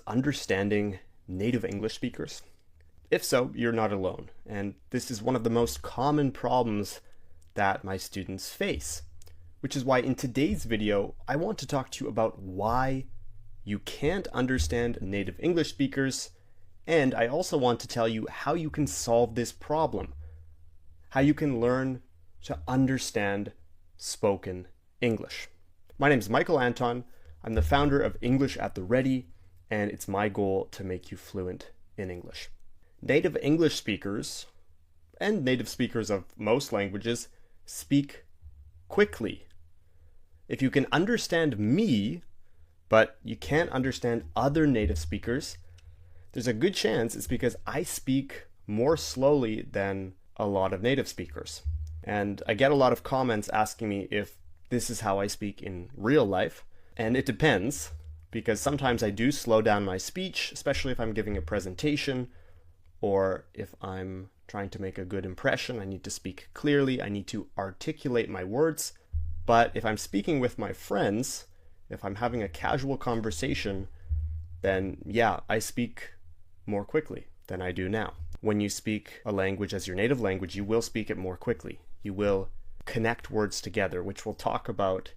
Understanding native English speakers? If so, you're not alone, and this is one of the most common problems that my students face, which is why in today's video, I want to talk to you about why you can't understand native English speakers, and I also want to tell you how you can solve this problem, how you can learn to understand spoken English. My name is Michael Anton. I'm the founder of English at the Ready, and it's my goal to make you fluent in English. Native English speakers, and native speakers of most languages, speak quickly. If you can understand me, but you can't understand other native speakers, there's a good chance it's because I speak more slowly than a lot of native speakers. And I get a lot of comments asking me if this is how I speak in real life, and it depends, because sometimes I do slow down my speech, especially if I'm giving a presentation or if I'm trying to make a good impression. I need to speak clearly, I need to articulate my words. But if I'm speaking with my friends, if I'm having a casual conversation, then yeah, I speak more quickly than I do now. When you speak a language as your native language, you will speak it more quickly. You will connect words together, which we'll talk about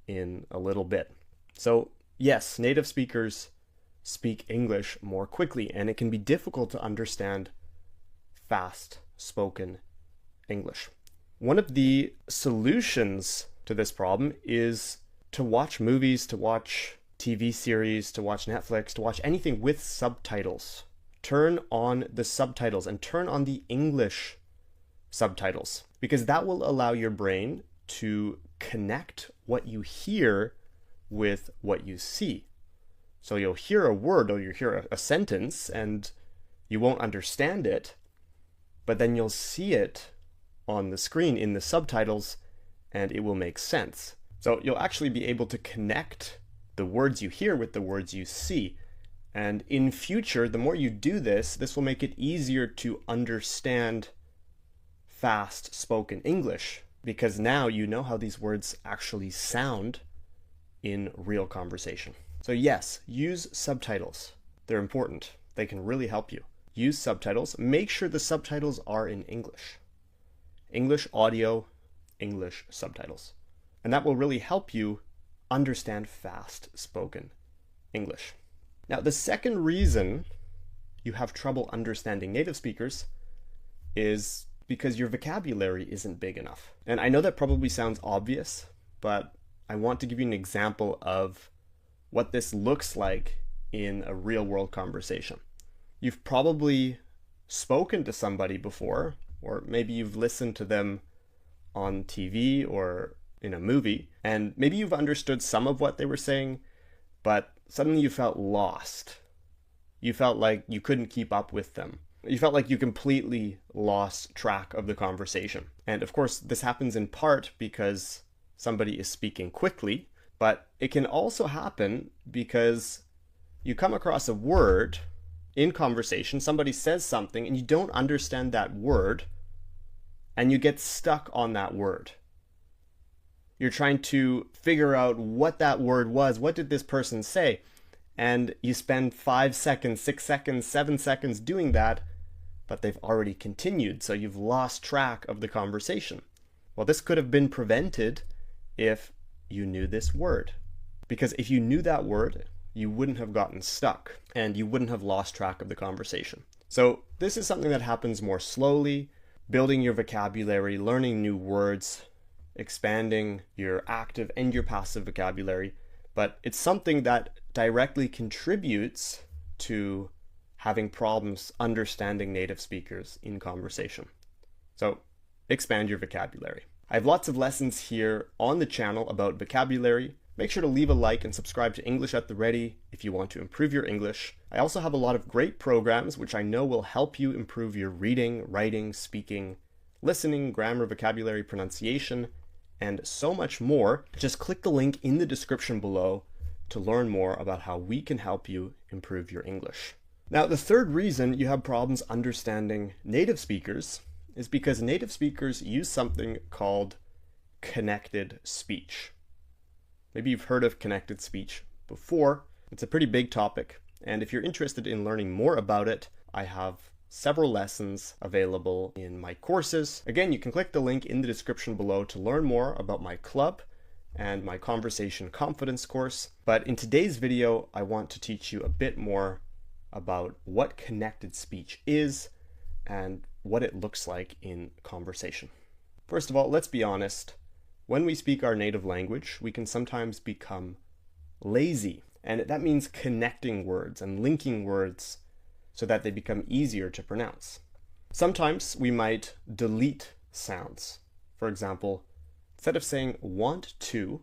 in a little bit. So yes, native speakers speak English more quickly, and it can be difficult to understand fast spoken English. One of the solutions to this problem is to watch movies, to watch TV series, to watch Netflix, to watch anything with subtitles. Turn on the subtitles and turn on the English subtitles, because that will allow your brain to connect what you hear with what you see. So you'll hear a word or you'll hear a sentence and you won't understand it, but then you'll see it on the screen in the subtitles and it will make sense. So you'll actually be able to connect the words you hear with the words you see. And in future, the more you do this, this will make it easier to understand fast spoken English, because now you know how these words actually sound in real conversation. So yes, use subtitles. They're important. They can really help you. Use subtitles. Make sure the subtitles are in English. English audio, English subtitles. And that will really help you understand fast spoken English. Now, the second reason you have trouble understanding native speakers is because your vocabulary isn't big enough. And I know that probably sounds obvious, but I want to give you an example of what this looks like in a real world conversation. You've probably spoken to somebody before, or maybe you've listened to them on TV or in a movie, and maybe you've understood some of what they were saying, but suddenly you felt lost. You felt like you couldn't keep up with them. You felt like you completely lost track of the conversation. And of course, this happens in part because somebody is speaking quickly, but it can also happen because you come across a word in conversation, somebody says something and you don't understand that word, and you get stuck on that word. You're trying to figure out what that word was. What did this person say? And you spend 5 seconds, 6 seconds, 7 seconds doing that, but they've already continued, so you've lost track of the conversation. Well, this could have been prevented if you knew this word. Because if you knew that word, you wouldn't have gotten stuck and you wouldn't have lost track of the conversation. So this is something that happens more slowly, building your vocabulary, learning new words, expanding your active and your passive vocabulary, but it's something that directly contributes to having problems understanding native speakers in conversation. So expand your vocabulary. I have lots of lessons here on the channel about vocabulary. Make sure to leave a like and subscribe to English at the Ready if you want to improve your English. I also have a lot of great programs which I know will help you improve your reading, writing, speaking, listening, grammar, vocabulary, pronunciation, and so much more. Just click the link in the description below to learn more about how we can help you improve your English. Now, the third reason you have problems understanding native speakers is because native speakers use something called connected speech. Maybe you've heard of connected speech before. It's a pretty big topic, And if you're interested in learning more about it, I have several lessons available in my courses. Again, you can click the link in the description below to learn more about my club and my conversation confidence course. But in today's video, I want to teach you a bit more about what connected speech is and what it looks like in conversation. First of all, let's be honest. When we speak our native language, we can sometimes become lazy. And that means connecting words and linking words so that they become easier to pronounce. Sometimes we might delete sounds. For example, instead of saying want to,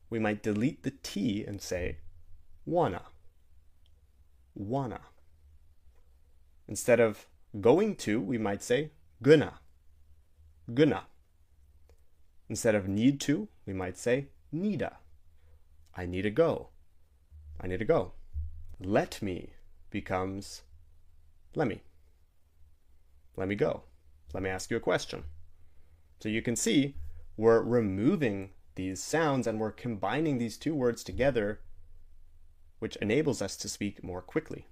we might delete the T and say wanna. Wanna. Instead of going to, we might say gonna. Gonna. Instead of need to, we might say needa. I need to go. I need to go. Let me becomes let me. Let me go. Let me ask you a question. So you can see we're removing these sounds and we're combining these two words together, which enables us to speak more quickly.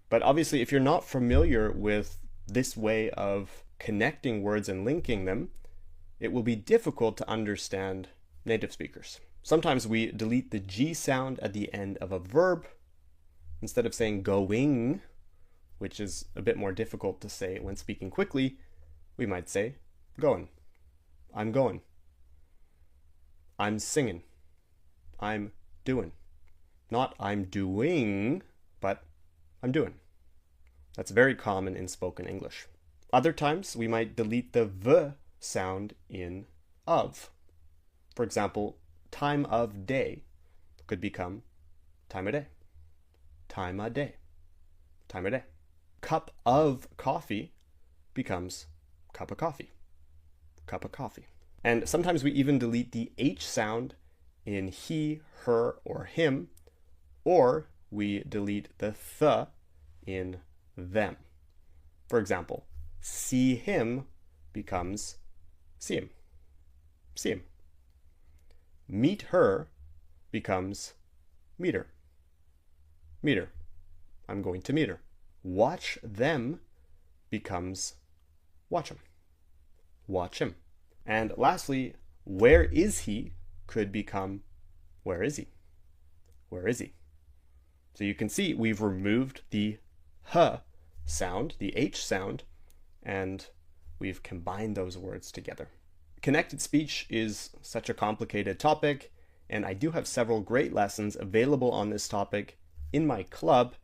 But obviously, if you're not familiar with this way of connecting words and linking them, it will be difficult to understand native speakers. Sometimes we delete the G sound at the end of a verb. Instead of saying going, which is a bit more difficult to say when speaking quickly, we might say going. I'm going. I'm singing. I'm doing. Not I'm doing, but I'm doing. That's very common in spoken English. Other times we might delete the V sound in of. For example, time of day could become time of day. Time of day. Time of day. Cup of coffee becomes cup of coffee. Cup of coffee. And sometimes we even delete the H sound in he, her, or him, or we delete the th in them. For example, see him becomes see him. See him. Meet her becomes meet her. Meet her. I'm going to meet her. Watch them becomes watch him. Watch him. And lastly, where is he could become where is he? Where is he? So you can see we've removed the h sound, the H sound, and we've combined those words together. Connected speech is such a complicated topic, and I do have several great lessons available on this topic in my club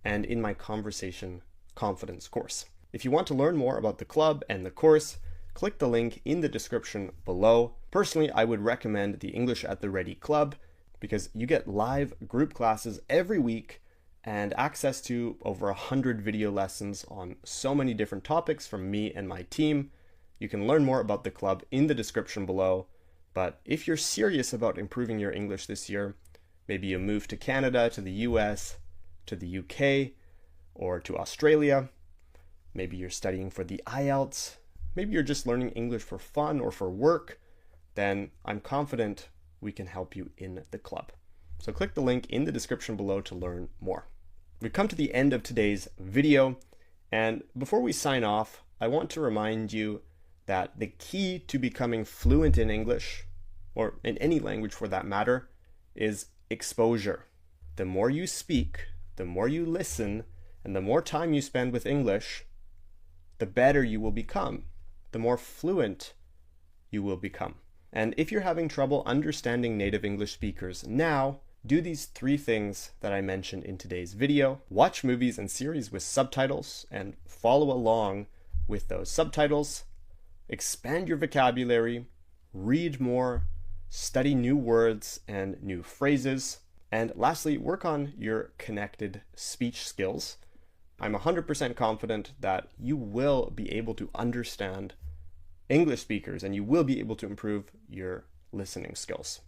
and in my conversation confidence course. If you want to learn more about the club and the course, click the link in the description below. Personally, I would recommend the English at the Ready Club because you get live group classes every week and access to over 100 video lessons on so many different topics from me and my team. You can learn more about the club in the description below. But if you're serious about improving your English this year, maybe you move to Canada, to the US, to the UK, or to Australia. Maybe you're studying for the IELTS. Maybe you're just learning English for fun or for work. Then I'm confident we can help you in the club. So click the link in the description below to learn more. We've come to the end of today's video. And before we sign off, I want to remind you that the key to becoming fluent in English, or in any language for that matter, is exposure. The more you speak, the more you listen, and the more time you spend with English, the better you will become, the more fluent you will become. And if you're having trouble understanding native English speakers now, do these 3 things that I mentioned in today's video. Watch movies and series with subtitles and follow along with those subtitles. Expand your vocabulary, read more, study new words and new phrases. And lastly, work on your connected speech skills. I'm 100% confident that you will be able to understand English speakers and you will be able to improve your listening skills.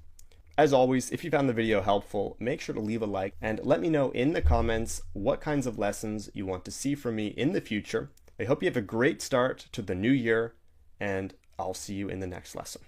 As always, if you found the video helpful, make sure to leave a like and let me know in the comments what kinds of lessons you want to see from me in the future. I hope you have a great start to the new year, and I'll see you in the next lesson.